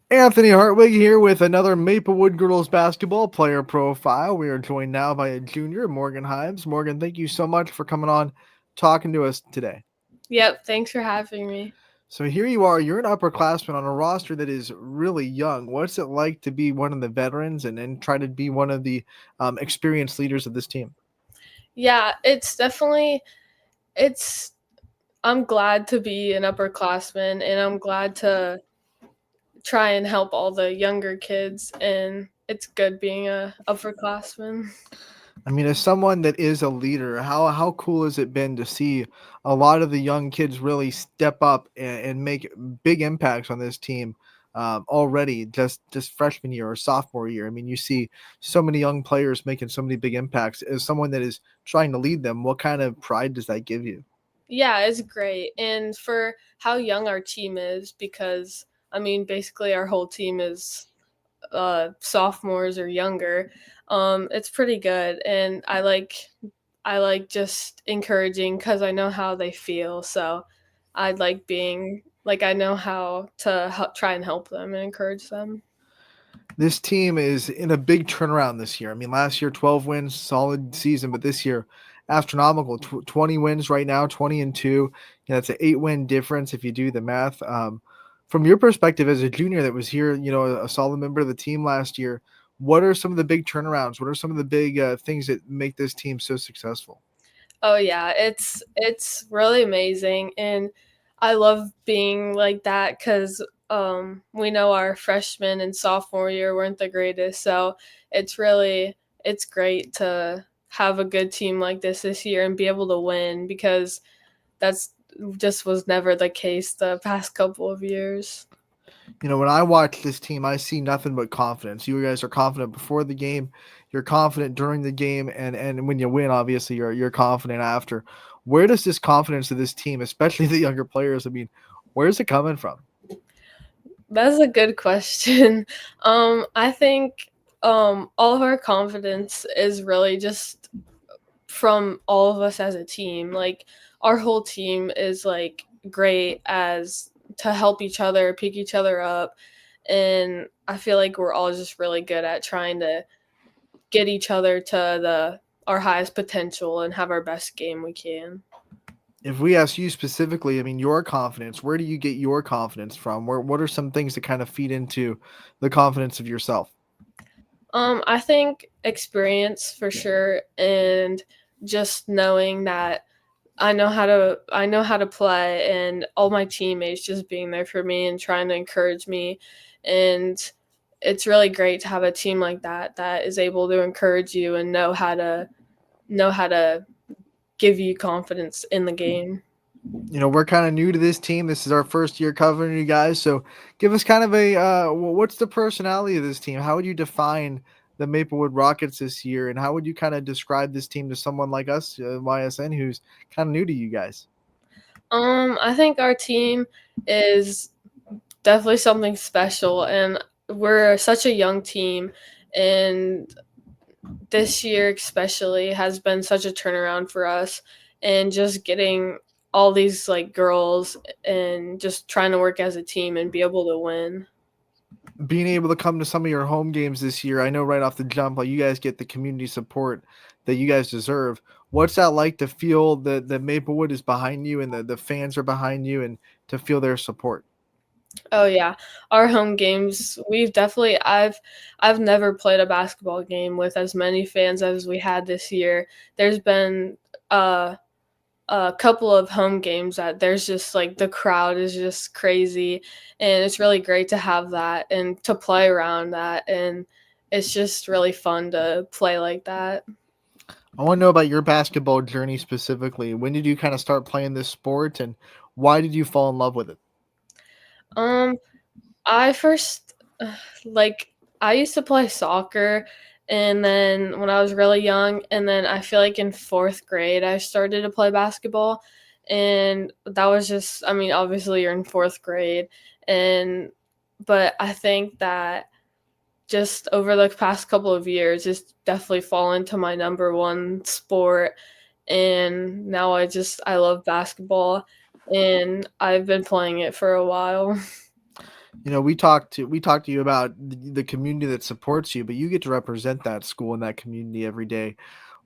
Anthony Hartwig here with another Maplewood girls basketball player profile. We are joined now by a junior, Morgan Hives. Morgan, thank you so much for coming on, talking to us today. Yep, thanks for having me. So here you are, you're an upperclassman on a roster that is really young. What's it like to be one of the veterans and try to be one of the experienced leaders of this team? Yeah, it's I'm glad to be an upperclassman and I'm glad to try and help all the younger kids and it's good being a upperclassman. I mean, as someone that is a leader, how cool has it been to see a lot of the young kids really step up and make big impacts on this team already, just freshman year or sophomore year? I mean, you see so many young players making so many big impacts. As someone that is trying to lead them, what kind of pride does that give you? Yeah, it's great. And for how young our team is because basically our whole team is sophomores or younger. It's pretty good and I like just encouraging cuz I know how they feel. So I like being like I know how to try and help them and encourage them. This team is in a big turnaround this year. I mean, last year 12 wins, solid season, but this year astronomical. 20 wins right now, 20-2. That's an 8-win difference if you do the math. From your perspective as a junior that was here, a solid member of the team last year, what are some of the big turnarounds? What are some of the big things that make this team so successful? Oh yeah, it's really amazing and I love being like that cuz we know our freshman and sophomore year weren't the greatest. So it's great to have a good team like this year and be able to win because that's just was never the case the past couple of years. When I watch this team, I see nothing but confidence. You guys are confident before the game, you're confident during the game, and when you win, obviously you're confident after. Where does this confidence of this team, especially the younger players, I mean, where's it coming from? That's a good question. I think all of our confidence is really just from all of us as a team. Like our whole team is like great as to help each other, pick each other up, and I feel like we're all just really good at trying to get each other to the our highest potential and have our best game we can. If we ask you specifically, I mean, your confidence, where do you get your confidence from? What are some things that kind of feed into the confidence of yourself? I think experience for sure and just knowing that I know how to play and all my teammates just being there for me and trying to encourage me and it's really great to have a team like that is able to encourage you and know how to give you confidence in the game. We're kind of new to this team. This is our first year covering you guys. So give us kind of what's the personality of this team? How would you define the Maplewood Rockets this year? And how would you kind of describe this team to someone like us, YSN, who's kind of new to you guys? I think our team is definitely something special and we're such a young team and this year especially has been such a turnaround for us and just getting all these like girls and just trying to work as a team and be able to win. Being able to come to some of your home games this year, I know right off the jump, like you guys get the community support that you guys deserve. What's that like to feel that Maplewood is behind you and the fans are behind you and to feel their support? Oh yeah, our home games we've definitely I've never played a basketball game with as many fans as we had this year. There's been a couple of home games that there's just like the crowd is just crazy and it's really great to have that and to play around that and it's just really fun to play like that. I want to know about your basketball journey specifically. When did you kind of start playing this sport and why did you fall in love with it? Um I first like I used to play soccer and then when I was really young and then I feel like in 4th grade I started to play basketball and that was just obviously you're in 4th grade and but I think that just over the past couple of years it's definitely fallen to my number one sport and now I love basketball and I've been playing it for a while. We talked to you about the community that supports you, but you get to represent that school and that community every day.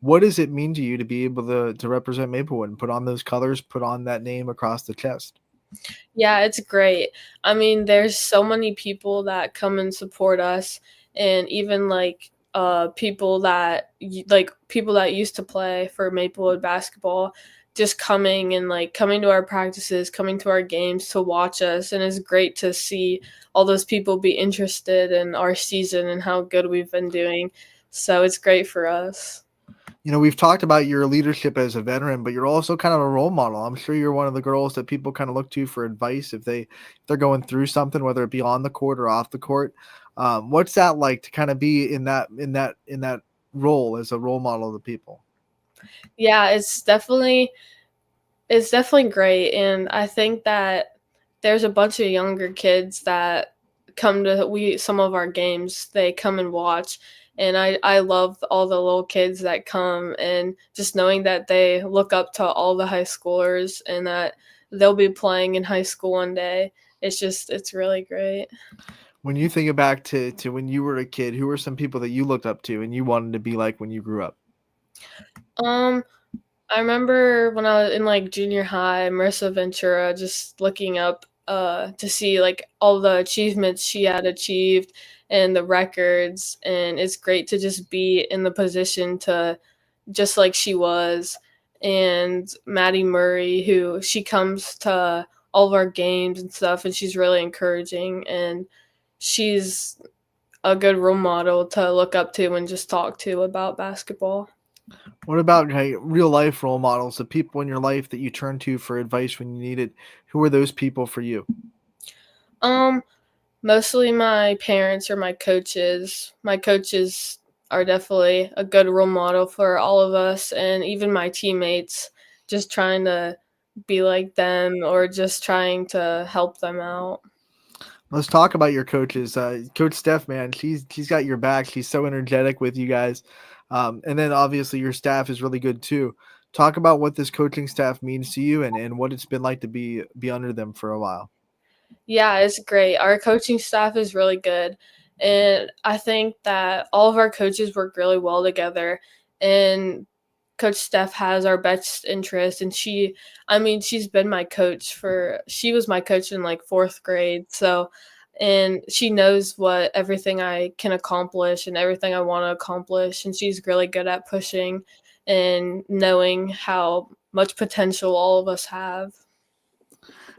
What does it mean to you to be able to represent Maplewood and put on those colors, put on that name across the chest? Yeah, it's great. I mean, there's so many people that come and support us, and even like people that used to play for Maplewood basketball just coming to our practices, coming to our games to watch us, and it's great to see all those people be interested in our season and how good we've been doing. So it's great for us. We've talked about your leadership as a veteran, but you're also kind of a role model. I'm sure you're one of the girls that people kind of look to for advice if they're going through something, whether it be on the court or off the court. What's that like to kind of be in that role as a role model to people? Yeah, it's definitely great, and I think that there's a bunch of younger kids that come to we some of our games. They come and watch, and I love all the little kids that come, and just knowing that they look up to all the high schoolers and that they'll be playing in high school one day. It's really great. When you think back to when you were a kid, who were some people that you looked up to and you wanted to be like when you grew up? Um I remember when I was in like junior high, Marissa Ventura, just looking up to see like all the achievements she had achieved and the records, and it's great to just be in the position to just like she was. And Maddie Murray, who she comes to all of our games and stuff, and she's really encouraging, and she's a good role model to look up to and just talk to about basketball. What about real life role models, the people in your life that you turn to for advice when you need it? Who are those people for you? Um, Mostly my parents or my coaches. My coaches are definitely a good role model for all of us, and even my teammates, just trying to be like them or just trying to help them out. Let's talk about your coaches. Coach Steph, man, she's got your back. She's so energetic with you guys, and then obviously your staff is really good too. Talk about what this coaching staff means to you and what it's been like to be under them for a while. Yeah, it's great. Our coaching staff is really good. And I think that all of our coaches work really well together. And Coach Steph has our best interest. And she's been she was my coach in like fourth grade. So, and she knows what everything I can accomplish and everything I want to accomplish. And she's really good at pushing and knowing how much potential all of us have.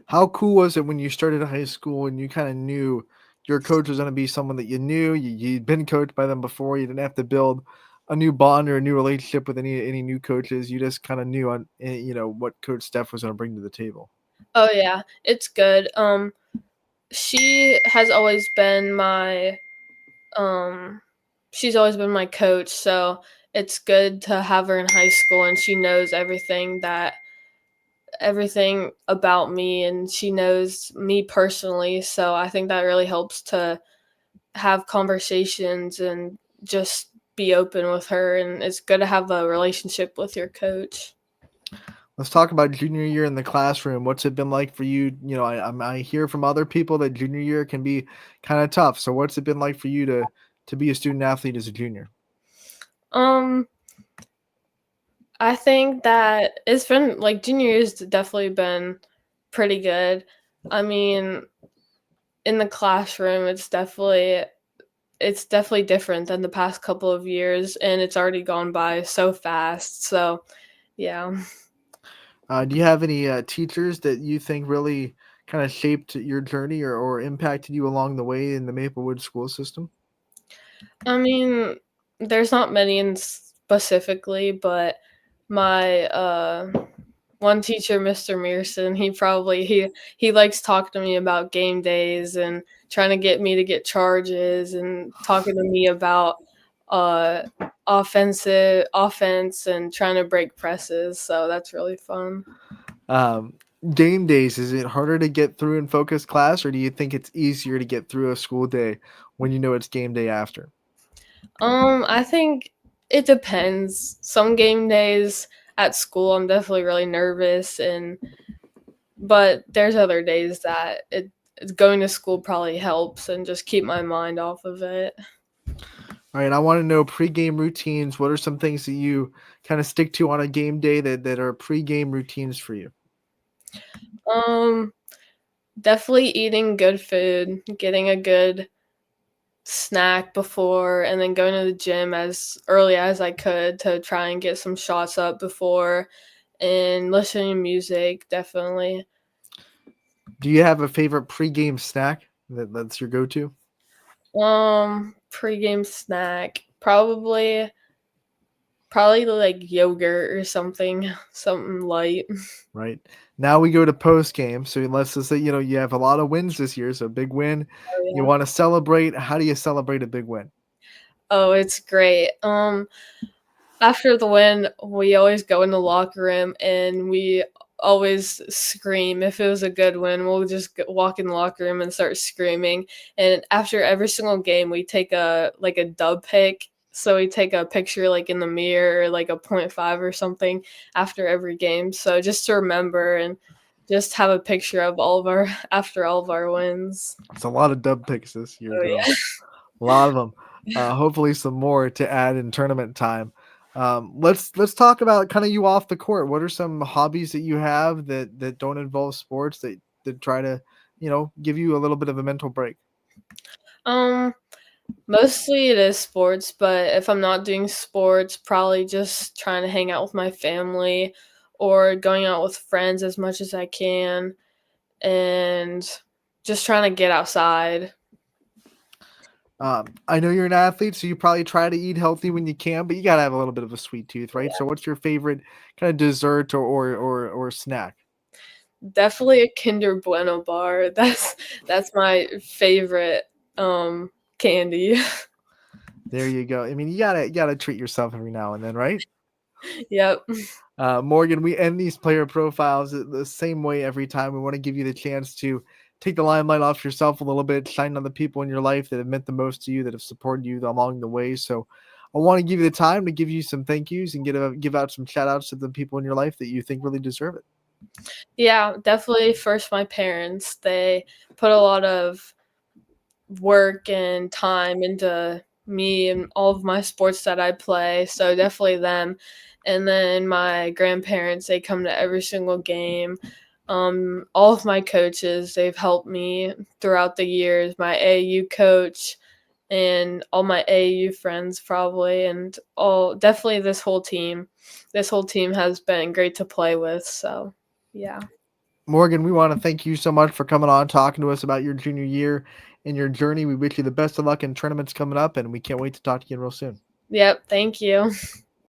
How cool was it when you started high school and you kind of knew your coach was going to be someone that you knew you'd been coached by them before? You didn't have to build a new bond or a new relationship with any new coaches. You just kind of knew what Coach Steph was going to bring to the table. Oh yeah, it's good. She has always been my um she's always been my coach, so it's good to have her in high school, and she knows everything about me, and she knows me personally, so I think that really helps to have conversations and just be open with her, and it's good to have a relationship with your coach. Let's talk about junior year in the classroom. What's it been like for you? I hear from other people that junior year can be kind of tough. So what's it been like for you to be a student athlete as a junior? Um I think that it's been like junior year's definitely been pretty good. I mean, in the classroom, it's definitely different than the past couple of years, and it's already gone by so fast. So, yeah. Do you have any teachers that you think really kind of shaped your journey or impacted you along the way in the Maplewood school system? I mean, there's not many in specifically, but my one teacher, Mr. Mearson, he likes talking to me about game days and trying to get me to get charges and talking to me about uh offense and trying to break presses. So that's really fun. Um, Game days, is it harder to get through in focus class, or do you think it's easier to get through a school day when you know it's game day after? I think it depends. Some game days at school I'm definitely really nervous, and but there's other days that going to school probably helps and just keep my mind off of it. All right, I want to know pregame routines. What are some things that you kind of stick to on a game day that are pregame routines for you? Um, Definitely eating good food, getting a good snack before, and then going to the gym as early as I could to try and get some shots up before, and listening to music, definitely. Do you have a favorite pregame snack that's your go-to? Pregame snack, probably like yogurt or something, something light. Right now we go to post game. So let's just say you have a lot of wins this year, so big win. Oh, You yeah. want to celebrate. How do you celebrate a big win? Oh, it's great. After the win, we always go in the locker room and we always scream. If it was a good win, we'll just walk in the locker room and start screaming. And after every single game, we take a dub pic. So we take a picture like in the mirror, or like a point five or something after every game. So just to remember and just have a picture of all of our after all of our wins. It's a lot of dub picks this year, Oh though. yeah. A lot of them. Hopefully, some more to add in tournament time. Let's talk about kind of you off the court. What are some hobbies that you have that don't involve sports that try to give you a little bit of a mental break? Um Mostly it is sports, but if I'm not doing sports, probably just trying to hang out with my family or going out with friends as much as I can and just trying to get outside. I know you're an athlete, so you probably try to eat healthy when you can, but you gotta have a little bit of a sweet tooth, right? So, what's your favorite kind of dessert or snack? Definitely a Kinder Bueno bar. That's my favorite candy. There you go. I mean, you gotta treat yourself every now and then, right? Yep. Morgan, we end these player profiles the same way every time. We want to give you the chance to take the limelight off yourself a little bit, shine on the people in your life that have meant the most to you, that have supported you along the way. So I want to give you the time to give you some thank yous and give out some shout outs to the people in your life that you think really deserve it. Yeah, definitely first my parents. They put a lot of work and time into me and all of my sports that I play, so definitely them. And then my grandparents, they come to every single game. All of my coaches, they've helped me throughout the years. My AAU coach and all my AAU friends probably and all definitely this whole team. This whole team has been great to play with, so yeah. Morgan, we want to thank you so much for coming on, talking to us about your junior year and your journey. We wish you the best of luck in tournaments coming up, and we can't wait to talk to you real soon. Yep, thank you.